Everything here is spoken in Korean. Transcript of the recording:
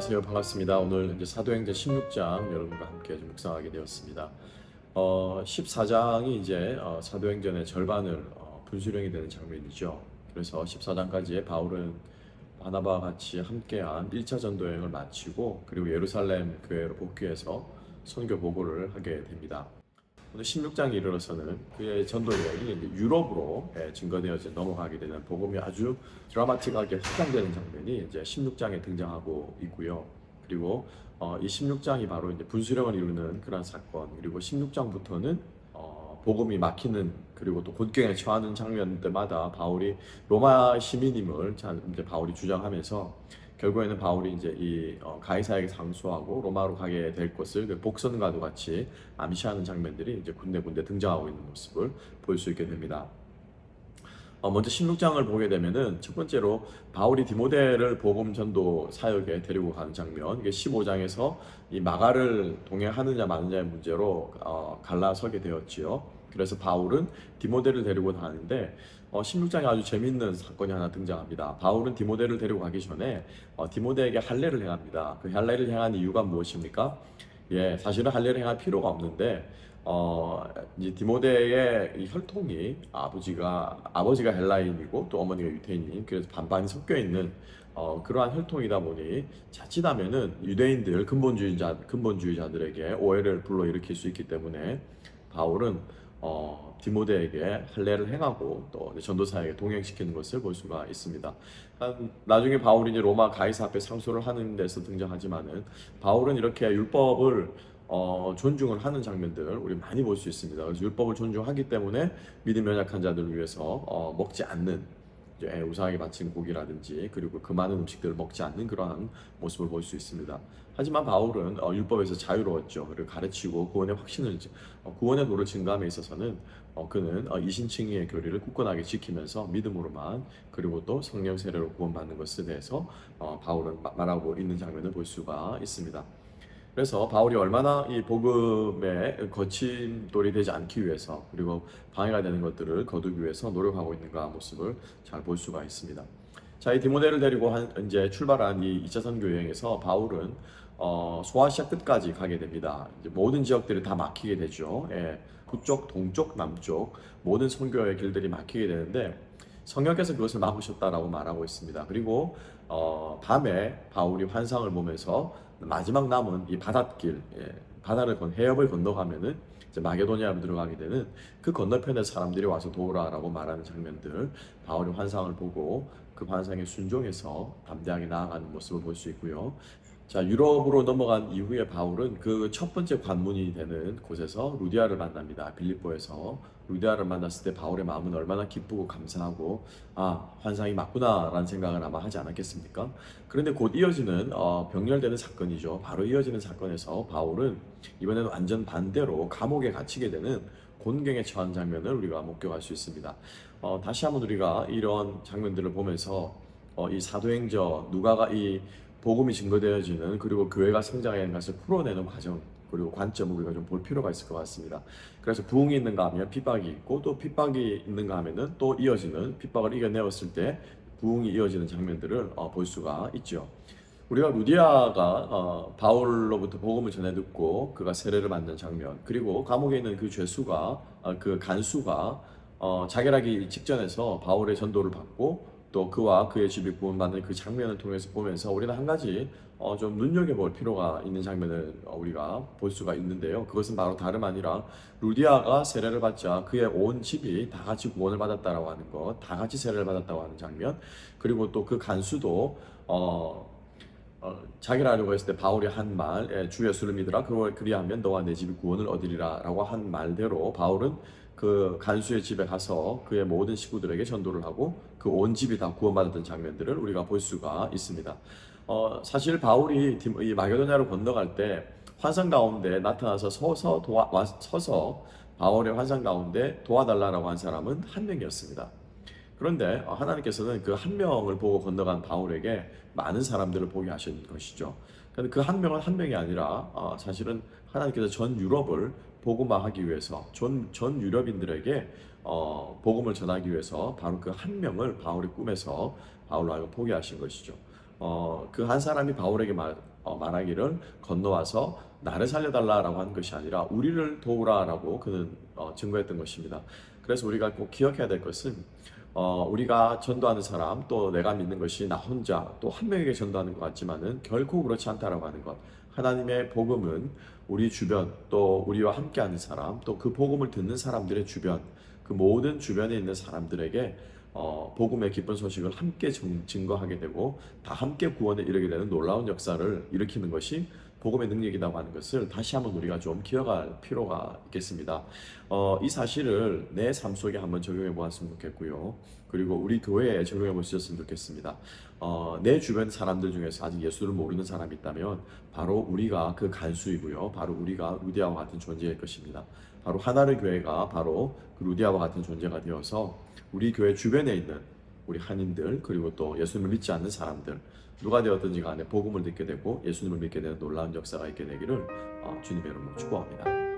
안녕하세요. 반갑습니다. 오늘 이제 사도행전 16장 여러분과 함께 좀 묵상하게 되었습니다. 14장이 이제 사도행전의 절반을 분수령이 되는 장면이죠. 그래서 14장까지의 바울은 바나바와 같이 함께한 1차 전도 여행을 마치고 그리고 예루살렘 교회로 복귀해서 선교 보고를 하게 됩니다. 오늘 16장에 이르러서는 그의 전도 여행이 이제 유럽으로 증거되어져 넘어가게 되는 복음이 아주 드라마틱하게 확장되는 장면이 이제 16장에 등장하고 있고요. 그리고 이 16장이 바로 이제 분수령을 이루는 그런 사건, 그리고 16장부터는 복음이 막히는 그리고 또 곤경에 처하는 장면들마다 바울이 로마 시민임을 이제 바울이 주장하면서 결국에는 바울이 이제 이 가이사에게 상소하고 로마로 가게 될 것을 그 복선과도 같이 암시하는 장면들이 이제 군데군데 등장하고 있는 모습을 볼 수 있게 됩니다. 먼저 16장을 보게 되면은 첫 번째로 바울이 디모데를 복음 전도 사역에 데리고 가는 장면, 이게 15장에서 이 마가를 동행하느냐 마느냐의 문제로 갈라서게 되었지요. 그래서 바울은 디모데를 데리고 가는데 16장에 아주 재밌는 사건이 하나 등장합니다. 바울은 디모데를 데리고 가기 전에 디모데에게 할례를 행합니다. 그 할례를 행한 이유가 무엇입니까? 사실은 할례를 행할 필요가 없는데 이제 디모데의 이 혈통이 아버지가 헬라인이고 또 어머니가 유대인인, 그래서 반반이 섞여 있는 그러한 혈통이다 보니 자칫하면은 유대인들 근본주의자들에게 오해를 불러일으킬 수 있기 때문에 바울은 디모데에게 할례를 행하고 또 전도사에게 동행시키는 것을 볼 수가 있습니다. 나중에 바울이 이제 로마 가이사 앞에 상소를 하는 데서 등장하지만은 바울은 이렇게 율법을 존중을 하는 장면들 우리 많이 볼 수 있습니다. 그래서 율법을 존중하기 때문에 믿음 연약한 자들을 위해서 먹지 않는 우상에게 바친 고기라든지 그리고 그 많은 음식들을 먹지 않는 그러한 모습을 볼 수 있습니다. 하지만 바울은 율법에서 자유로웠죠. 그리고 가르치고 구원의 도를 증감에 있어서는 그는 이신칭의의 교리를 굳건하게 지키면서 믿음으로만 그리고 또 성령 세례로 구원받는 것에 대해서 바울은 말하고 있는 장면을 볼 수가 있습니다. 그래서 바울이 얼마나 이 복음에 거침돌이 되지 않기 위해서 그리고 방해가 되는 것들을 거두기 위해서 노력하고 있는가 모습을 잘 볼 수가 있습니다. 자, 이 디모데를 데리고 이제 출발한 이 2차 선교 여행에서 바울은 소아시아 끝까지 가게 됩니다. 이제 모든 지역들이 다 막히게 되죠. 북쪽, 동쪽, 남쪽 모든 선교의 길들이 막히게 되는데 성령께서 그것을 막으셨다라고 말하고 있습니다. 그리고 밤에 바울이 환상을 보면서 마지막 남은 이 바닷길, 해협을 건너가면은 이제 마게도니아로 들어가게 되는 그 건너편에 사람들이 와서 도우라라고 말하는 장면들, 바울이 환상을 보고 그 환상에 순종해서 담대하게 나아가는 모습을 볼 수 있고요. 자, 유럽으로 넘어간 이후에 바울은 그 첫 번째 관문이 되는 곳에서 루디아를 만납니다. 빌립보에서 루디아를 만났을 때 바울의 마음은 얼마나 기쁘고 감사하고 환상이 맞구나라는 생각을 아마 하지 않았겠습니까? 그런데 곧 이어지는 병렬되는 사건이죠. 바로 이어지는 사건에서 바울은 이번에는 완전 반대로 감옥에 갇히게 되는 곤경에 처한 장면을 우리가 목격할 수 있습니다. 다시 한번 우리가 이런 장면들을 보면서 이 사도행전 누가가 이 복음이 증거되어지는 그리고 교회가 성장하는 것을 풀어내는 과정 그리고 관점을 우리가 좀 볼 필요가 있을 것 같습니다. 그래서 부흥이 있는가 하면 핍박이 있고 또 핍박이 있는가 하면은 또 이어지는 핍박을 이겨내었을 때 부흥이 이어지는 장면들을 볼 수가 있죠. 우리가 루디아가 바울로부터 복음을 전해 듣고 그가 세례를 받는 장면, 그리고 감옥에 있는 그 죄수가 그 간수가 자결하기 직전에서 바울의 전도를 받고 또 그와 그의 집이 구원받는 그 장면을 통해서 보면서 우리는 한 가지 좀 눈여겨볼 필요가 있는 장면을 우리가 볼 수가 있는데요. 그것은 바로 다름 아니라 루디아가 세례를 받자 그의 온 집이 다 같이 구원을 받았다라고 하는 것, 다 같이 세례를 받았다고 하는 장면, 그리고 또 그 간수도 자기라려고 했을 때 바울이 한 말, 주 예수를 믿으라 그리하면 너와 내 집이 구원을 얻으리라 라고 한 말대로 바울은 그 간수의 집에 가서 그의 모든 식구들에게 전도를 하고 그 온 집이 다 구원받았던 장면들을 우리가 볼 수가 있습니다. 사실 바울이 이 마게도냐로 건너갈 때 환상 가운데 나타나서 서서 바울의 환상 가운데 도와달라고 한 사람은 한 명이었습니다. 그런데 하나님께서는 그 한 명을 보고 건너간 바울에게 많은 사람들을 보게 하신 것이죠. 그 한 명은 한 명이 아니라 사실은 하나님께서 전 유럽을 복음화하기 위해서 전 유럽인들에게 복음을 전하기 위해서 바로 그 한 명을 바울의 꿈에서 바울로 하여금 보게 하신 것이죠. 그 한 사람이 바울에게 말하기를 건너와서 나를 살려달라라고 하는 것이 아니라 우리를 도우라라고 그는 증거했던 것입니다. 그래서 우리가 꼭 기억해야 될 것은 우리가 전도하는 사람 또 내가 믿는 것이 나 혼자 또 한 명에게 전도하는 것 같지만은 결코 그렇지 않다라고 하는 것. 하나님의 복음은 우리 주변 또 우리와 함께하는 사람 또 그 복음을 듣는 사람들의 주변 그 모든 주변에 있는 사람들에게 복음의 기쁜 소식을 함께 증거하게 되고 다 함께 구원에 이르게 되는 놀라운 역사를 일으키는 것이 복음의 능력이라고 하는 것을 다시 한번 우리가 좀 기억할 필요가 있겠습니다. 이 사실을 내 삶 속에 한번 적용해 보았으면 좋겠고요. 그리고 우리 교회에 적용해 보셨으면 좋겠습니다. 내 주변 사람들 중에서 아직 예수를 모르는 사람이 있다면 바로 우리가 그 간수이고요. 바로 우리가 루디아와 같은 존재일 것입니다. 바로 하나의 교회가 바로 그 루디아와 같은 존재가 되어서 우리 교회 주변에 있는 우리 한인들 그리고 또 예수님을 믿지 않는 사람들 누가 되었든지 간에 복음을 듣게 되고 예수님을 믿게 되는 놀라운 역사가 있게 되기를 주님의 이름으로 축복합니다.